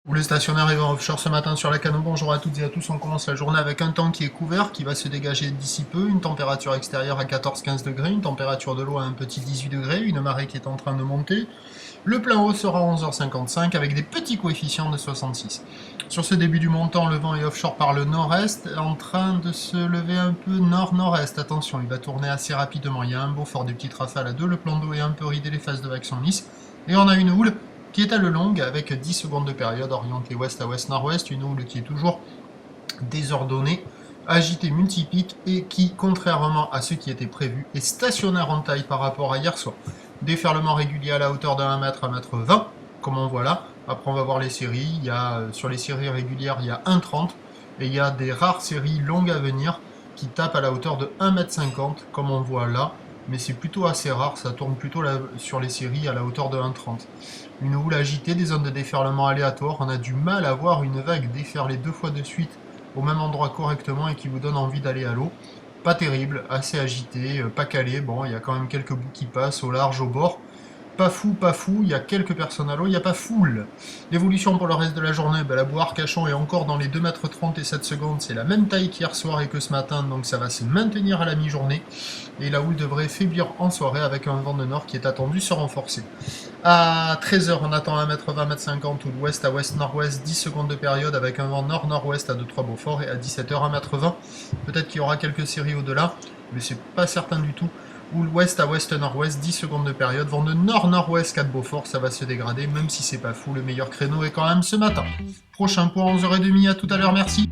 Où le stationnaire est en offshore ce matin sur la Canon. Bonjour à toutes et à tous, on commence la journée avec un temps qui est couvert, qui va se dégager d'ici peu, une température extérieure à 14-15 degrés, une température de l'eau à un petit 18 degrés, une marée qui est en train de monter. Le plein haut sera à 11h55 avec des petits coefficients de 66. Sur ce début du montant, le vent est offshore par le nord-est, en train de se lever un peu nord-nord-est. Attention, il va tourner assez rapidement, il y a un beau fort des petites rafales à 2, le plan d'eau est un peu ridé, les phases de vagues sont lisses, et on a une houle qui est à le long avec 10 secondes de période orientée ouest à ouest-nord-ouest, une houle qui est toujours désordonnée, agitée multipique et qui, contrairement à ce qui était prévu, est stationnaire en taille par rapport à hier soir. Déferlement régulier à la hauteur de 1 mètre à 1,20 m, comme on voit là. Après on va voir les séries, sur les séries régulières il y a 1,30 m et il y a des rares séries longues à venir qui tapent à la hauteur de 1,50 m comme on voit là. Mais c'est plutôt assez rare, ça tourne plutôt sur les séries à la hauteur de 1,30 m. Une houle agitée, des zones de déferlement aléatoires, on a du mal à voir une vague déferler 2 fois de suite au même endroit correctement et qui vous donne envie d'aller à l'eau. Pas terrible, assez agité, pas calé, bon il y a quand même quelques bouts qui passent au large, au bord. Pas fou, il y a quelques personnes à l'eau, il n'y a pas foule. L'évolution pour le reste de la journée, la bouée Arcachon est encore dans les 2,30 m et 7 secondes, c'est la même taille qu'hier soir et que ce matin, donc ça va se maintenir à la mi-journée. Et la houle devrait faiblir en soirée avec un vent de nord qui est attendu se renforcer. À 13h, on attend 1,20 m, 1,50 m ou de ouest à ouest-nord-ouest, 10 secondes de période avec un vent nord-nord-ouest à 2-3 Beaufort et à 17h, 1,20 m. Peut-être qu'il y aura quelques séries au-delà, mais c'est pas certain du tout. Ou l'ouest à ouest-nord-ouest, 10 secondes de période, vent de nord-nord-ouest 4 Beaufort, ça va se dégrader, même si c'est pas fou, le meilleur créneau est quand même ce matin. Prochain point 11h30, à tout à l'heure, merci.